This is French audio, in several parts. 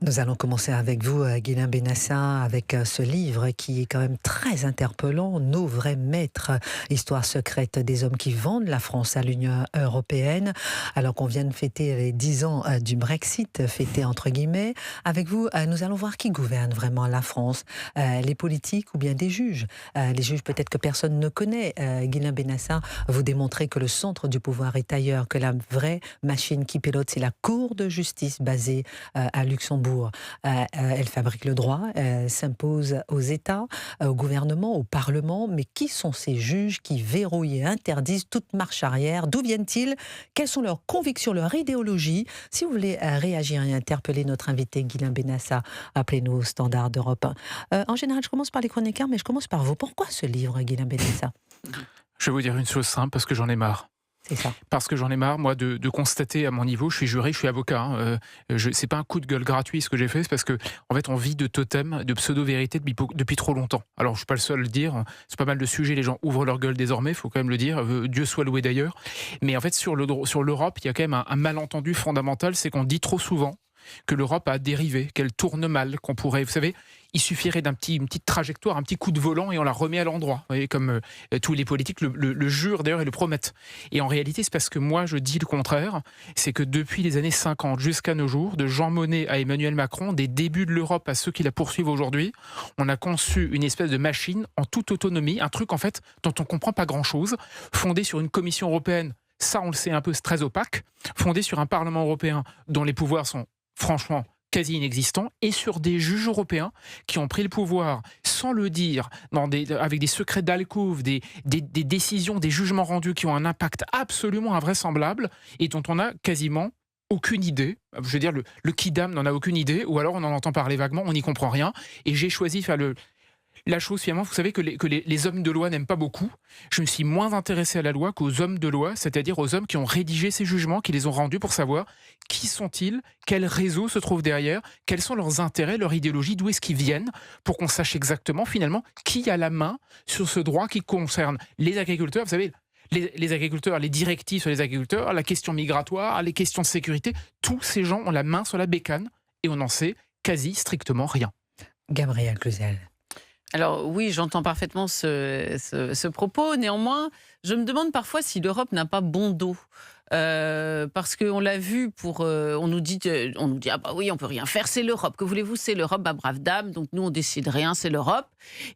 Nous allons commencer avec vous, Guylain Benassa, avec ce livre qui est quand même très interpellant, Nos vrais maîtres, histoire secrète des hommes qui vendent la France à l'Union européenne, alors qu'on vient de fêter les 10 ans du Brexit, fêté entre guillemets. Avec vous, nous allons voir qui gouverne vraiment la France, les politiques ou bien des juges. Les juges peut-être que personne ne connaît. Guylain Benassa, vous démontrez que le centre du pouvoir est ailleurs, que la vraie machine qui pilote, c'est la Cour de justice basée à Luxembourg. Elle fabrique le droit, s'impose aux États, au gouvernement, au Parlement. Mais qui sont ces juges qui verrouillent et interdisent toute marche arrière? D'où viennent-ils? Quelles sont leurs convictions, leur idéologie? Si vous voulez réagir et interpeller notre invité Guylain Benassa, appelez-nous au standard d'Europe 1. En général, je commence par les chroniqueurs, mais je commence par vous. Pourquoi ce livre, Guylain Benassa? Je vais vous dire une chose simple, parce que j'en ai marre. C'est ça. Parce que j'en ai marre, moi, de constater à mon niveau, je suis juré, je suis avocat, c'est pas un coup de gueule gratuit ce que j'ai fait, c'est parce que, en fait, on vit de totems, de pseudo-vérités depuis trop longtemps. Alors, je suis pas le seul à le dire, c'est pas mal de sujets, les gens ouvrent leur gueule désormais, faut quand même le dire, Dieu soit loué d'ailleurs. Mais en fait, sur l'Europe, il y a quand même un malentendu fondamental, c'est qu'on dit trop souvent que l'Europe a dérivé, qu'elle tourne mal, qu'on pourrait, vous savez, il suffirait une petite trajectoire, un petit coup de volant et on la remet à l'endroit. Vous voyez, comme tous les politiques le jurent d'ailleurs et le promettent. Et en réalité, c'est parce que moi, je dis le contraire. C'est que depuis les années 50 jusqu'à nos jours, de Jean Monnet à Emmanuel Macron, des débuts de l'Europe à ceux qui la poursuivent aujourd'hui, on a conçu une espèce de machine en toute autonomie, un truc en fait dont on ne comprend pas grand-chose, fondé sur une Commission européenne, ça on le sait un peu, c'est très opaque, fondé sur un Parlement européen dont les pouvoirs sont franchement quasi inexistant, et sur des juges européens qui ont pris le pouvoir sans le dire, avec des secrets d'alcôve, des décisions, des jugements rendus qui ont un impact absolument invraisemblable et dont on n'a quasiment aucune idée. Je veux dire, le Kidam n'en a aucune idée, ou alors on en entend parler vaguement, on n'y comprend rien. Et j'ai choisi de faire la chose, finalement, vous savez que les hommes de loi n'aiment pas beaucoup. Je me suis moins intéressé à la loi qu'aux hommes de loi, c'est-à-dire aux hommes qui ont rédigé ces jugements, qui les ont rendus pour savoir qui sont-ils, quel réseau se trouve derrière, quels sont leurs intérêts, leur idéologie, d'où est-ce qu'ils viennent, pour qu'on sache exactement, finalement, qui a la main sur ce droit qui concerne les agriculteurs. Vous savez, les agriculteurs, les directives sur les agriculteurs, la question migratoire, les questions de sécurité, tous ces gens ont la main sur la bécane et on n'en sait quasi strictement rien. Gabriel Cluzel. Alors oui, j'entends parfaitement ce propos. Néanmoins, je me demande parfois si l'Europe n'a pas bon dos. Parce qu'on l'a vu, on nous dit ah bah oui, on peut rien faire, c'est l'Europe. Que voulez-vous, c'est l'Europe, bah brave dame. Donc nous on décide rien, c'est l'Europe.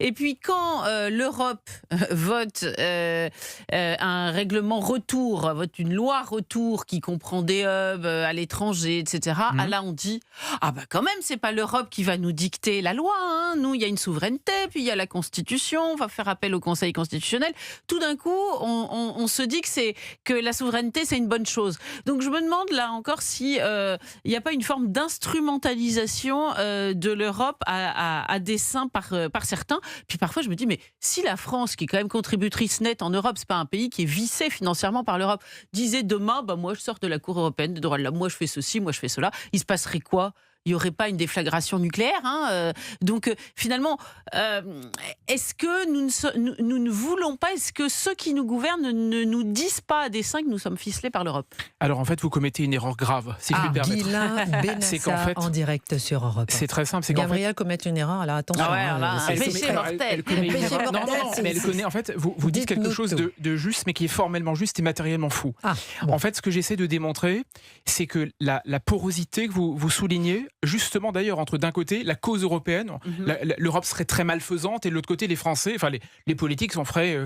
Et puis quand l'Europe vote un règlement retour, vote une loi retour qui comprend des hubs à l'étranger, etc. Ah là on dit ah bah quand même c'est pas l'Europe qui va nous dicter la loi. Hein. Nous il y a une souveraineté, puis il y a la Constitution, on va faire appel au Conseil constitutionnel. Tout d'un coup on se dit que la souveraineté c'est une bonne chose. Donc je me demande là encore si il n'y a pas une forme d'instrumentalisation de l'Europe à dessein par certains. Puis parfois je me dis mais si la France, qui est quand même contributrice nette en Europe, c'est pas un pays qui est vissé financièrement par l'Europe, disait demain bah moi je sors de la Cour européenne des droits de l'homme, moi je fais ceci, moi je fais cela, il se passerait quoi? Il n'y aurait pas une déflagration nucléaire. Donc finalement, est-ce que nous ne voulons pas, est-ce que ceux qui nous gouvernent ne nous disent pas à dessein que nous sommes ficelés par l'Europe? Alors en fait, vous commettez une erreur grave, si je puis me permettre. Guylain Benassa en direct sur Europe 1. C'est très simple. Gabriel commet une erreur, alors attention. Ah ouais, alors là, un péché mortel. Elle connaît une erreur. Non, mais elle connaît, en fait, vous dites quelque chose de juste, mais qui est formellement juste et matériellement faux. En fait, ce que j'essaie de démontrer, c'est que la porosité que vous soulignez, justement d'ailleurs entre d'un côté la cause européenne, l'Europe serait très malfaisante et de l'autre côté les Français, enfin les politiques en feraient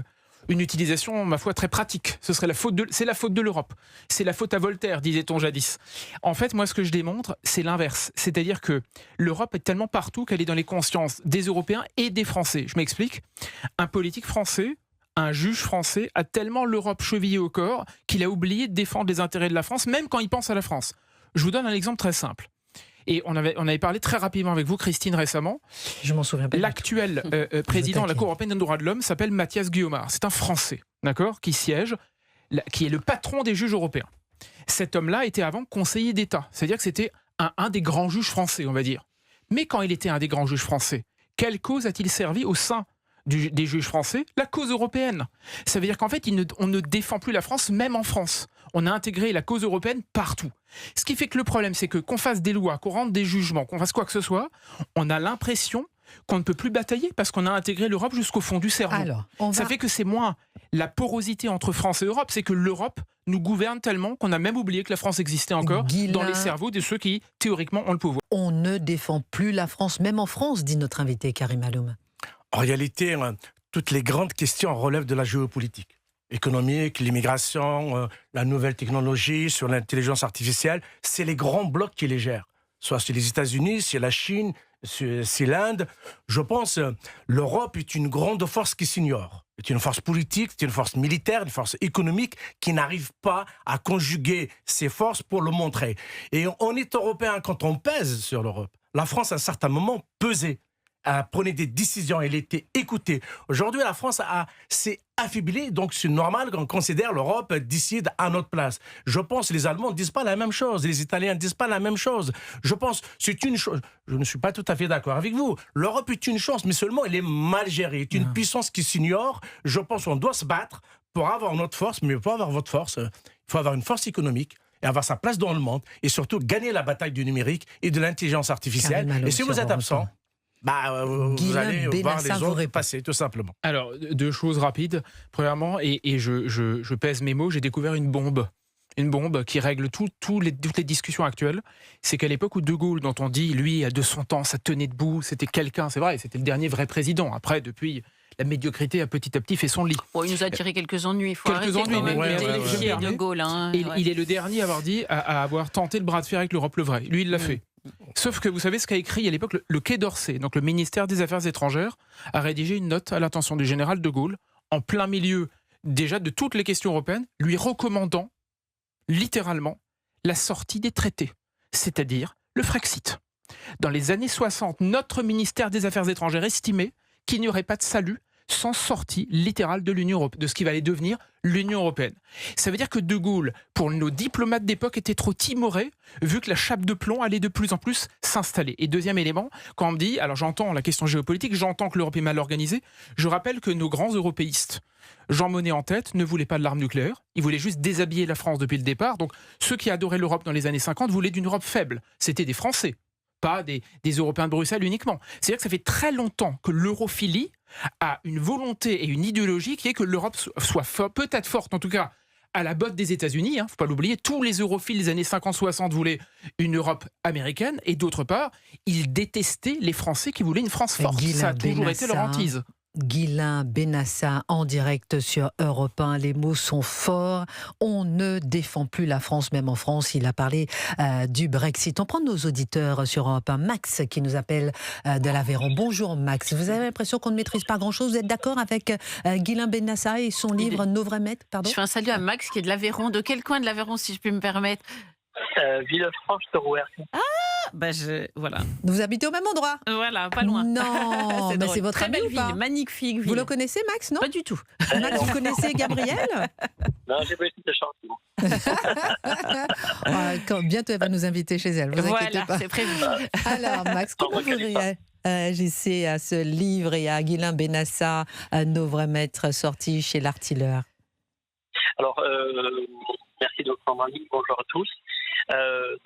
une utilisation ma foi très pratique. C'est la faute de l'Europe. C'est la faute à Voltaire, disait-on jadis. En fait, moi ce que je démontre, c'est l'inverse. C'est-à-dire que l'Europe est tellement partout qu'elle est dans les consciences des Européens et des Français. Je m'explique. Un politique français, un juge français a tellement l'Europe chevillée au corps qu'il a oublié de défendre les intérêts de la France, même quand il pense à la France. Je vous donne un exemple très simple. Et on avait parlé très rapidement avec vous, Christine, récemment. Je m'en souviens pas. L'actuel président de la Cour européenne des droits de l'homme s'appelle Mathias Guillaumard. C'est un Français, d'accord, qui siège, qui est le patron des juges européens. Cet homme-là était avant conseiller d'État. C'est-à-dire que c'était un des grands juges français, on va dire. Mais quand il était un des grands juges français, quelle cause a-t-il servi au sein des juges français, la cause européenne. Ça veut dire qu'en fait, on ne défend plus la France, même en France. On a intégré la cause européenne partout. Ce qui fait que le problème, c'est que qu'on fasse des lois, qu'on rende des jugements, qu'on fasse quoi que ce soit, on a l'impression qu'on ne peut plus batailler parce qu'on a intégré l'Europe jusqu'au fond du cerveau. Alors, Ça fait que c'est moins la porosité entre France et Europe, c'est que l'Europe nous gouverne tellement qu'on a même oublié que la France existait encore dans les cerveaux de ceux qui, théoriquement, ont le pouvoir. On ne défend plus la France, même en France, dit notre invité Karim Aloum. En réalité, toutes les grandes questions relèvent de la géopolitique. Économique, l'immigration, la nouvelle technologie, sur l'intelligence artificielle, c'est les grands blocs qui les gèrent. Soit c'est les États-Unis, c'est la Chine, c'est l'Inde. Je pense que l'Europe est une grande force qui s'ignore. C'est une force politique, c'est une force militaire, une force économique qui n'arrive pas à conjuguer ses forces pour le montrer. Et on est européen quand on pèse sur l'Europe. La France, à un certain moment, pesait. Elle prenait des décisions, elle était écoutée. Aujourd'hui, la France s'est affaiblie, donc c'est normal qu'on considère l'Europe décide à notre place. Je pense que les Allemands ne disent pas la même chose, les Italiens ne disent pas la même chose. Je pense que c'est une chose, je ne suis pas tout à fait d'accord avec vous. L'Europe est une chance, mais seulement elle est mal gérée. C'est une puissance qui s'ignore. Je pense qu'on doit se battre pour avoir notre force, mais pour avoir votre force, il faut avoir une force économique et avoir sa place dans le monde, et surtout gagner la bataille du numérique et de l'intelligence artificielle. Et si vous êtes absent, vous allez voir les autres passer, tout simplement. Alors, deux choses rapides. Premièrement, et je pèse mes mots, j'ai découvert une bombe. Une bombe qui règle toutes les discussions actuelles. C'est qu'à l'époque où De Gaulle, dont on dit, lui, de son temps, ça tenait debout, c'était quelqu'un, c'est vrai, c'était le dernier vrai président. Après, depuis, la médiocrité a petit à petit fait son lit. Il nous a tiré quelques ennuis. Il faut quelques ennuis, de défier De Gaulle. Il est le dernier à avoir dit, à avoir tenté le bras de fer avec l'Europe, le vrai. Lui, il l'a fait. Sauf que vous savez ce qu'a écrit à l'époque le Quai d'Orsay, donc le ministère des Affaires étrangères, a rédigé une note à l'attention du général de Gaulle, en plein milieu déjà de toutes les questions européennes, lui recommandant littéralement la sortie des traités, c'est-à-dire le Frexit. Dans les années 60, notre ministère des Affaires étrangères estimait qu'il n'y aurait pas de salut sans sortie littérale de l'Union européenne, de ce qui va aller devenir l'Union européenne. Ça veut dire que De Gaulle, pour nos diplomates d'époque, était trop timoré, vu que la chape de plomb allait de plus en plus s'installer. Et deuxième élément, quand on me dit, alors j'entends la question géopolitique, j'entends que l'Europe est mal organisée, je rappelle que nos grands européistes, Jean Monnet en tête, ne voulaient pas de l'arme nucléaire, ils voulaient juste déshabiller la France depuis le départ. Donc ceux qui adoraient l'Europe dans les années 50 voulaient d'une Europe faible. C'était des Français, pas des Européens de Bruxelles uniquement. C'est-à-dire que ça fait très longtemps que l'europhilie a une volonté et une idéologie qui est que l'Europe soit peut-être forte, en tout cas à la botte des États-Unis, faut pas l'oublier. Tous les europhiles des années 50-60 voulaient une Europe américaine, et d'autre part, ils détestaient les Français qui voulaient une France forte. Ça a toujours été leur hantise. Ghislain Benassa en direct sur Europe 1. Les mots sont forts. On ne défend plus la France, même en France. Il a parlé du Brexit. On prend nos auditeurs sur Europe 1. Max qui nous appelle de l'Aveyron. Bonjour Max. Vous avez l'impression qu'on ne maîtrise pas grand-chose. Vous êtes d'accord avec Ghislain Benassa et son livre Nos vrais maîtres? Pardon. Je fais un salut à Max qui est de l'Aveyron. De quel coin de l'Aveyron, si je puis me permettre? Villefranche-sur-Rouergue. Voilà. Vous habitez au même endroit? Voilà, pas loin. Non, mais c'est votre très ami belle ou pas? ville, magnifique ville. Vous le connaissez, Max, non? Pas du tout. Max, vous connaissez Gabriel? Non, j'ai pas eu de chance. Bientôt, elle va nous inviter chez elle. Vous inquiétez pas. C'est prévu. Alors, Max, comment vous réagissez à ce livre et à Ghislain Benassa, Nos vrais maîtres, sortis chez l'Artilleur? Alors, merci de prendre en ligne. Bonjour à tous.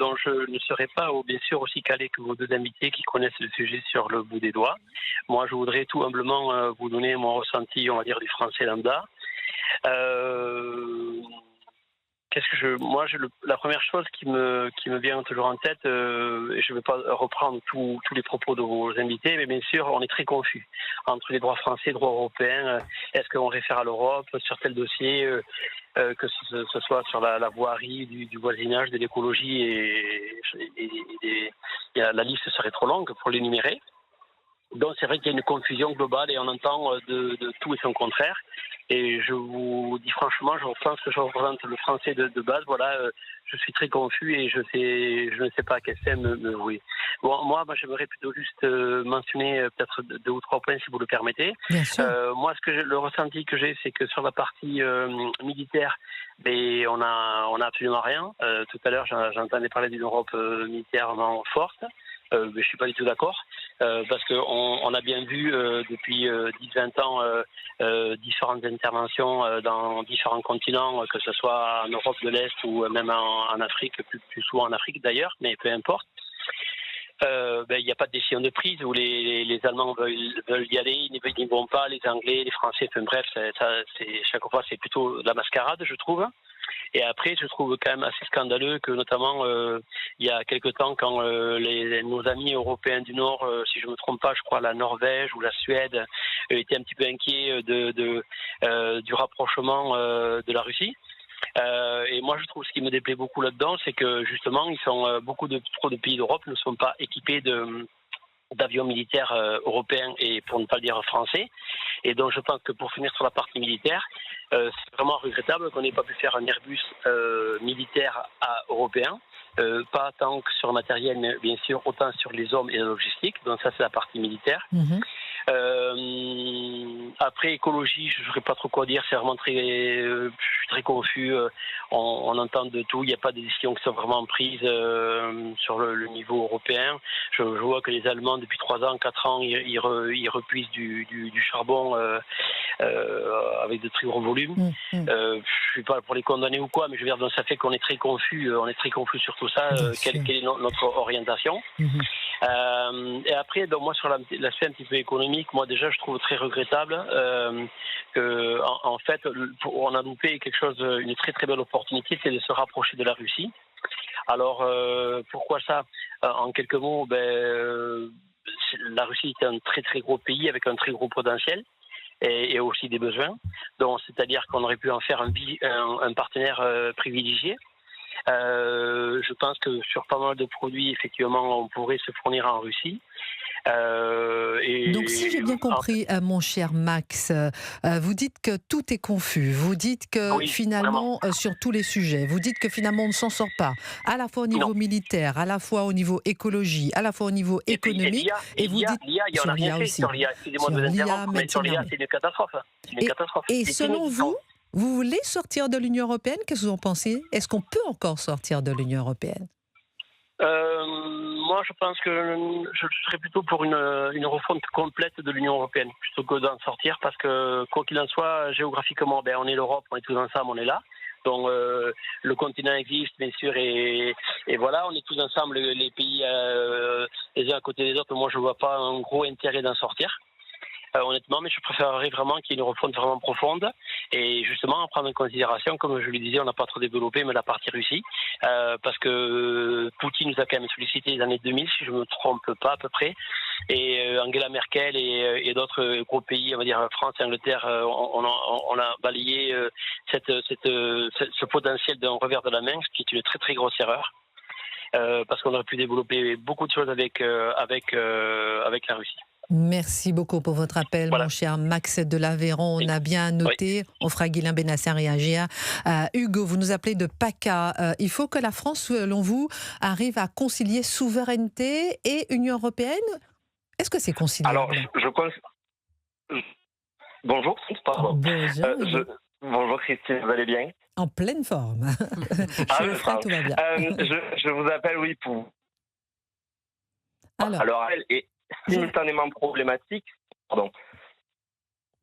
Donc je ne serai pas bien sûr aussi calé que vos deux invités qui connaissent le sujet sur le bout des doigts. Moi, je voudrais tout humblement vous donner mon ressenti, on va dire, du français lambda. La première chose qui me vient toujours en tête, et je ne vais pas reprendre tous les propos de vos invités, mais bien sûr, on est très confus entre les droits français et les droits européens. Est-ce qu'on réfère à l'Europe sur tel dossier, que ce soit sur la voirie, du voisinage, de l'écologie, la liste serait trop longue pour l'énumérer. Donc c'est vrai qu'il y a une confusion globale et on entend de tout et son contraire. Et je vous dis franchement, je pense que je représente le français de base. Voilà, je suis très confus et je ne sais pas à quel thème me vouer. Bon, moi, j'aimerais plutôt juste mentionner peut-être 2 ou 3 points si vous le permettez. Bien sûr. Moi, le ressenti que j'ai, c'est que sur la partie militaire, on a absolument rien. Tout à l'heure, j'entendais parler d'une Europe militairement forte. Je suis pas du tout d'accord. parce qu'on a bien vu depuis 10-20 ans différentes interventions dans différents continents, que ce soit en Europe de l'Est ou même en Afrique, plus souvent en Afrique d'ailleurs, mais peu importe. Il n'y a pas de décision de prise où les Allemands veulent y aller, ils n'y vont pas, les Anglais, les Français, enfin bref, chaque fois c'est plutôt de la mascarade, je trouve. Et après, je trouve quand même assez scandaleux que notamment il y a quelque temps, quand nos amis européens du Nord, si je ne me trompe pas, je crois la Norvège ou la Suède, étaient un petit peu inquiets du rapprochement de la Russie. Et moi, je trouve ce qui me déplaît beaucoup là-dedans, c'est que justement, beaucoup de pays d'Europe ne sont pas équipés d'avions militaires européens et pour ne pas le dire français. Et donc je pense que pour finir sur la partie militaire, c'est vraiment regrettable qu'on n'ait pas pu faire un Airbus militaire européen. Pas tant que sur le matériel, mais bien sûr autant sur les hommes et la logistique. Donc ça, c'est la partie militaire. Après, écologie, je ne saurais pas trop quoi dire. C'est vraiment je suis très confus. On entend de tout. Il n'y a pas de décisions qui sont vraiment prises sur le niveau européen. Je vois que les Allemands, depuis 3 ans, 4 ans, ils repuisent du charbon avec de très gros volumes. Je ne suis pas pour les condamner ou quoi, mais je veux dire, donc ça fait qu'on est très confus. On est très confus sur tout ça. Quelle est notre orientation? Et après, donc moi sur l'aspect un petit peu économique, moi déjà je trouve très regrettable que en fait on a loupé une très très belle opportunité, c'est de se rapprocher de la Russie. Alors pourquoi ça? En quelques mots, la Russie est un très très gros pays avec un très gros potentiel et aussi des besoins. Donc c'est-à-dire qu'on aurait pu en faire un partenaire privilégié. Je pense que sur pas mal de produits, effectivement, on pourrait se fournir en Russie. Donc, si j'ai bien compris, mon cher Max, vous dites que tout est confus. Vous dites que finalement, sur tous les sujets, vous dites que finalement, on ne s'en sort pas. À la fois au niveau militaire, à la fois au niveau écologie, à la fois au niveau économique. Et vous dites l'IA, on a rien fait sur l'IA. Excusez-moi de vous interrompre, mais sur l'IA, c'est une catastrophe. Et selon vous, vous voulez sortir de l'Union européenne? Qu'est-ce que vous en pensez? Est-ce qu'on peut encore sortir de l'Union européenne? Moi, je pense que je serais plutôt pour une refonte complète de l'Union européenne, plutôt que d'en sortir, parce que, quoi qu'il en soit, géographiquement, on est l'Europe, on est tous ensemble, on est là. Donc, le continent existe, bien sûr, et voilà, on est tous ensemble, les pays les uns à côté des autres. Moi, je ne vois pas un gros intérêt d'en sortir. Honnêtement, mais je préférerais vraiment qu'il y ait une refonte vraiment profonde et justement à prendre en considération, comme je le disais, on n'a pas trop développé, mais la partie Russie, parce que Poutine nous a quand même sollicité les années 2000, si je ne me trompe pas à peu près, et Angela Merkel et d'autres gros pays, on va dire France et Angleterre, on a balayé ce potentiel d'un revers de la main, ce qui est une très très grosse erreur. Parce qu'on aurait pu développer beaucoup de choses avec la Russie. Merci beaucoup pour votre appel, mon cher Max de l'Aveyron. On a bien noté. On fera Guilain Benassin réagir. Hugo, vous nous appelez de PACA. Il faut que la France, selon vous, arrive à concilier souveraineté et Union européenne. Est-ce que c'est conciliable? Alors, je pense. Bonjour. Pardon. Bonjour Christine, vous allez bien? En pleine forme. Tout va bien. Je vous appelle, oui, pour. Alors elle est simultanément problématique. Pardon.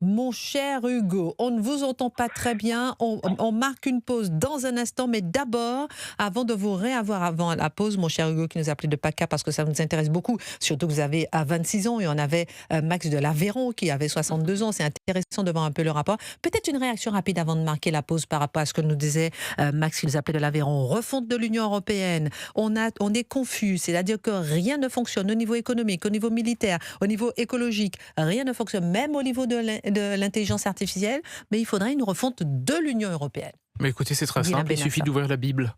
Mon cher Hugo, on ne vous entend pas très bien. On marque une pause dans un instant, mais d'abord, avant de vous réavoir avant la pause, mon cher Hugo qui nous appelait de PACA parce que ça nous intéresse beaucoup, surtout que vous avez 26 ans et on avait Max de l'Aveyron qui avait 62 ans. C'est intéressant de voir un peu le rapport. Peut-être une réaction rapide avant de marquer la pause par rapport à ce que nous disait Max qui nous appelait de l'Aveyron. Refonte de l'Union européenne. On est confus, c'est-à-dire que rien ne fonctionne au niveau économique, au niveau militaire, au niveau écologique. Rien ne fonctionne, même au niveau de l'intelligence artificielle, mais il faudrait une refonte de l'Union européenne. Mais écoutez, c'est très simple, il suffit d'ouvrir la Bible,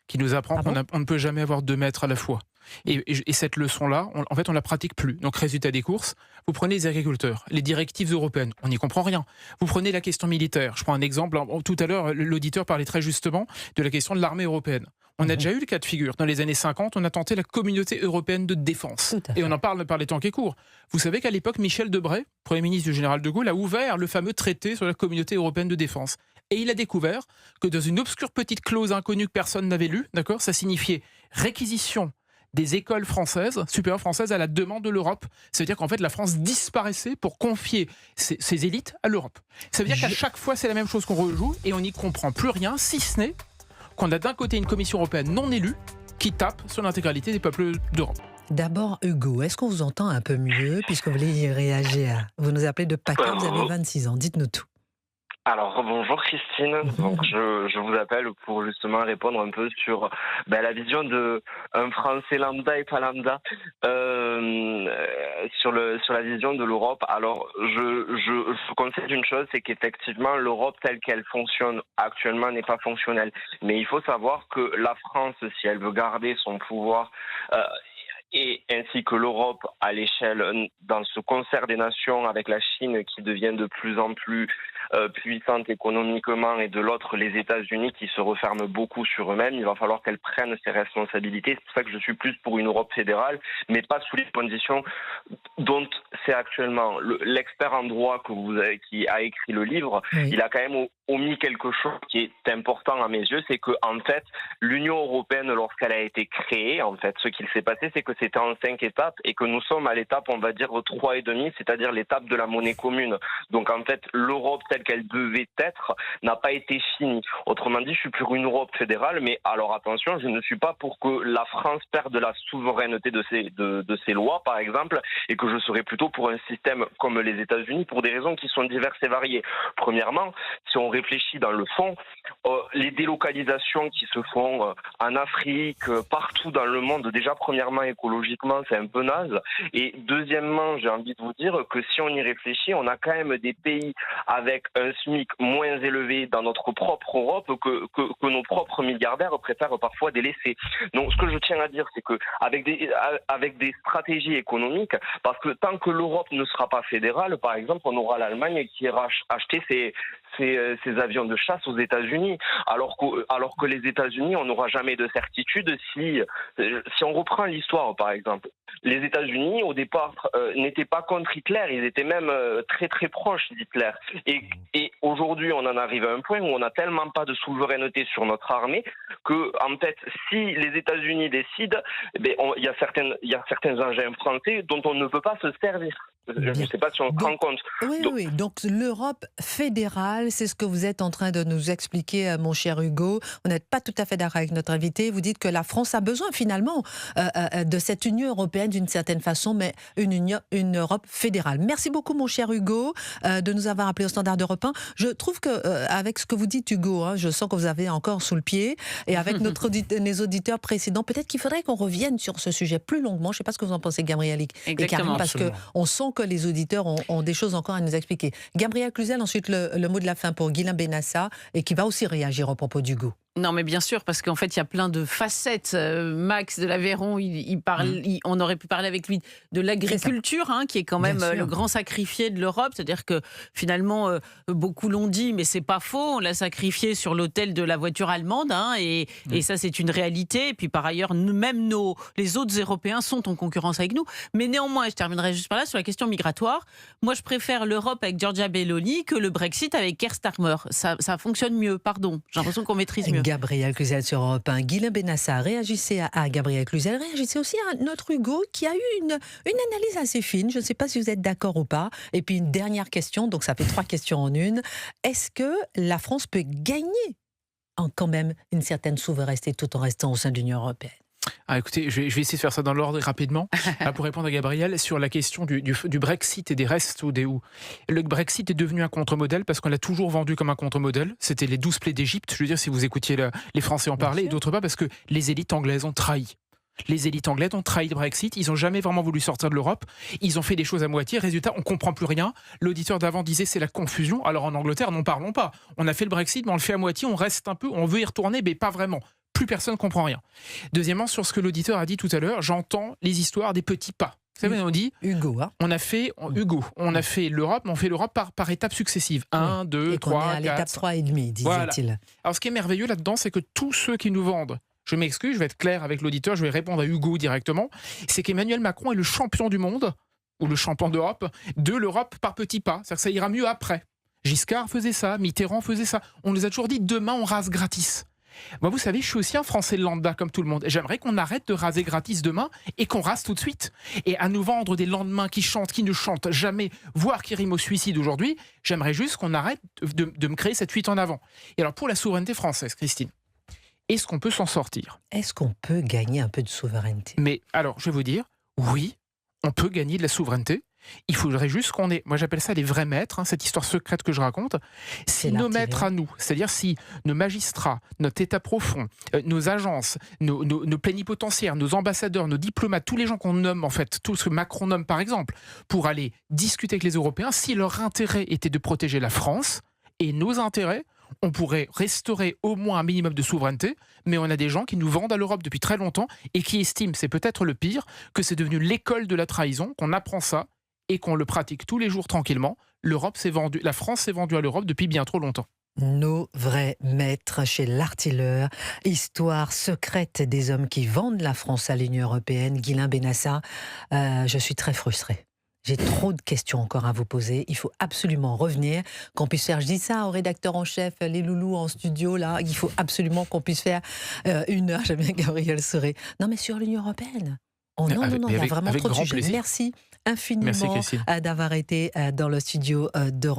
qui nous apprend qu'on ne peut jamais avoir 2 maîtres à la fois. Et cette leçon-là, en fait, on la pratique plus. Donc, résultat des courses, vous prenez les agriculteurs, les directives européennes, on n'y comprend rien. Vous prenez la question militaire. Je prends un exemple. Tout à l'heure, l'auditeur parlait très justement de la question de l'armée européenne. On a déjà eu le cas de figure. Dans les années 50, on a tenté la communauté européenne de défense. Et on en parle par les temps qui courent. Vous savez qu'à l'époque, Michel Debré, Premier ministre du général de Gaulle, a ouvert le fameux traité sur la communauté européenne de défense. Et il a découvert que dans une obscure petite clause inconnue que personne n'avait lue, d'accord, ça signifiait réquisition, des écoles françaises, supérieures françaises, à la demande de l'Europe. Ça veut dire qu'en fait, la France disparaissait pour confier ses élites à l'Europe. Ça veut dire qu'à chaque fois, c'est la même chose qu'on rejoue et on n'y comprend plus rien, si ce n'est qu'on a d'un côté une Commission européenne non élue qui tape sur l'intégralité des peuples d'Europe. D'abord, Hugo, est-ce qu'on vous entend un peu mieux puisque vous voulez y réagir? Vous nous appelez de PACA, vous avez 26 ans, dites-nous tout. Alors, bonjour Christine. Donc, je vous appelle pour justement répondre un peu sur la vision de un Français lambda et pas lambda sur la vision de l'Europe. Alors, je concède une chose, c'est qu'effectivement, l'Europe telle qu'elle fonctionne actuellement n'est pas fonctionnelle. Mais il faut savoir que la France, si elle veut garder son pouvoir et ainsi que l'Europe à l'échelle, dans ce concert des nations avec la Chine qui devient de plus en plus puissante économiquement et de l'autre les États-Unis qui se referment beaucoup sur eux-mêmes, il va falloir qu'elles prennent ses responsabilités. C'est pour ça que je suis plus pour une Europe fédérale, mais pas sous les conditions dont c'est actuellement. L'expert en droit qui a écrit le livre, oui. Il a quand même omis quelque chose qui est important à mes yeux, c'est que en fait l'Union européenne, lorsqu'elle a été créée, en fait ce qu'il s'est passé, c'est que c'était en 5 étapes et que nous sommes à l'étape, on va dire 3,5, c'est-à-dire l'étape de la monnaie commune. Donc en fait l'Europe telle qu'elle devait être n'a pas été finie. Autrement dit, je suis pour une Europe fédérale, mais alors attention, je ne suis pas pour que la France perde la souveraineté de ses lois, par exemple, et que je serais plutôt pour un système comme les États-Unis pour des raisons qui sont diverses et variées. Premièrement, si on réfléchit dans le fond, les délocalisations qui se font en Afrique, partout dans le monde, déjà premièrement écologiquement, c'est un peu naze. Et deuxièmement, j'ai envie de vous dire que si on y réfléchit, on a quand même des pays avec un SMIC moins élevé dans notre propre Europe que nos propres milliardaires préfèrent parfois délaisser. Donc ce que je tiens à dire, c'est que avec des stratégies économiques, parce que tant que l'Europe ne sera pas fédérale, par exemple, on aura l'Allemagne qui ira acheter ses avions de chasse aux États-Unis, alors que les États-Unis, on n'aura jamais de certitude si on reprend l'histoire, par exemple. Les États-Unis, au départ, n'étaient pas contre Hitler, ils étaient même très très proches d'Hitler. Et aujourd'hui, on en arrive à un point où on n'a tellement pas de souveraineté sur notre armée que, en fait, si les États-Unis décident, il y a certains engins français dont on ne peut pas se servir. Je ne sais pas si on se rend compte. Oui. Donc l'Europe fédérale, c'est ce que vous êtes en train de nous expliquer, mon cher Hugo. Vous n'êtes pas tout à fait d'accord avec notre invité. Vous dites que la France a besoin finalement de cette Union européenne d'une certaine façon, mais une Europe fédérale. Merci beaucoup, mon cher Hugo, de nous avoir appelé au Standard d'Europe 1. Je trouve que avec ce que vous dites, Hugo, je sens que vous avez encore sous le pied. Et avec les auditeurs précédents, peut-être qu'il faudrait qu'on revienne sur ce sujet plus longuement. Je ne sais pas ce que vous en pensez, Gabriel et Karine, parce qu'on sent que les auditeurs ont des choses encore à nous expliquer. Gabriel Cluzel, ensuite le mot de la fin pour Guylain Benassa, et qui va aussi réagir au propos d'Hugo. Non, mais bien sûr, parce qu'en fait, il y a plein de facettes. Max de l'Aveyron, il parle, on aurait pu parler avec lui de l'agriculture, qui est quand même le grand sacrifié de l'Europe. C'est-à-dire que finalement, beaucoup l'ont dit, mais c'est pas faux. On l'a sacrifié sur l'autel de la voiture allemande, et ça, c'est une réalité. Et puis par ailleurs, même les autres Européens sont en concurrence avec nous. Mais néanmoins, je terminerai juste par là sur la question migratoire. Moi, je préfère l'Europe avec Giorgia Meloni que le Brexit avec Keir Starmer. Ça fonctionne mieux. Pardon, j'ai l'impression qu'on maîtrise mieux. Gabriel Cluzel sur Europe 1. Guylain Benassa, réagissez à Gabriel Cluzel, réagissez aussi à notre Hugo qui a eu une analyse assez fine. Je ne sais pas si vous êtes d'accord ou pas. Et puis une dernière question, donc ça fait 3 questions en une. Est-ce que la France peut gagner quand même une certaine souveraineté tout en restant au sein de l'Union européenne ? Écoutez, je vais essayer de faire ça dans l'ordre rapidement. Pour répondre à Gabriel sur la question du Brexit et des restes le Brexit est devenu un contre-modèle parce qu'on l'a toujours vendu comme un contre-modèle. C'était les 12 plaies d'Égypte, je veux dire, si vous écoutiez les Français en parler, et d'autre part parce que les élites anglaises ont trahi. Les élites anglaises ont trahi le Brexit, ils n'ont jamais vraiment voulu sortir de l'Europe, ils ont fait des choses à moitié, résultat, on ne comprend plus rien. L'auditeur d'avant disait c'est la confusion, alors en Angleterre, n'en parlons pas. On a fait le Brexit, mais on le fait à moitié, on reste un peu, on veut y retourner, mais pas vraiment. Plus personne ne comprend rien. Deuxièmement, sur ce que l'auditeur a dit tout à l'heure, j'entends les histoires des petits pas. Vous savez, on dit Hugo, on a fait l'Europe, mais on fait l'Europe par étapes successives. 1, 2, 3, 4. À l'étape 3,5, disait-il. Voilà. Alors, ce qui est merveilleux là-dedans, c'est que tous ceux qui nous vendent, je m'excuse, je vais être clair avec l'auditeur, je vais répondre à Hugo directement, c'est qu'Emmanuel Macron est le champion du monde, ou le champion d'Europe, de l'Europe par petits pas. C'est-à-dire que ça ira mieux après. Giscard faisait ça, Mitterrand faisait ça. On nous a toujours dit, demain, on rase gratis. Moi, vous savez, je suis aussi un Français lambda comme tout le monde. J'aimerais qu'on arrête de raser gratis demain et qu'on rase tout de suite. Et à nous vendre des lendemains qui chantent, qui ne chantent jamais, voire qui riment au suicide aujourd'hui, j'aimerais juste qu'on arrête de me créer cette fuite en avant. Et alors, pour la souveraineté française, Christine, est-ce qu'on peut s'en sortir? Est-ce qu'on peut gagner un peu de souveraineté? Mais alors, je vais vous dire, oui, on peut gagner de la souveraineté. Il faudrait juste qu'on ait, moi j'appelle ça les vrais maîtres, cette histoire secrète que je raconte. Si nos maîtres à nous, c'est-à-dire si nos magistrats, notre état profond, nos agences, nos plénipotentiaires, nos ambassadeurs, nos diplomates, tous les gens qu'on nomme en fait, tout ce que Macron nomme par exemple, pour aller discuter avec les Européens, si leur intérêt était de protéger la France et nos intérêts, on pourrait restaurer au moins un minimum de souveraineté, mais on a des gens qui nous vendent à l'Europe depuis très longtemps et qui estiment, c'est peut-être le pire, que c'est devenu l'école de la trahison, qu'on apprend ça et qu'on le pratique tous les jours tranquillement. La France s'est vendue à l'Europe depuis bien trop longtemps. Nos vrais maîtres chez l'Artilleur, histoire secrète des hommes qui vendent la France à l'Union européenne. Guilain Benassa, je suis très frustrée. J'ai trop de questions encore à vous poser. Il faut absolument revenir, qu'on puisse faire, je dis ça aux rédacteurs en chef, les loulous en studio, là, il faut absolument qu'on puisse faire 1 heure, j'aime bien Gabriel Serré. Non, mais sur l'Union européenne. Oh non, il y a vraiment trop de sujets. Merci infiniment d'avoir été dans le studio d'Europe.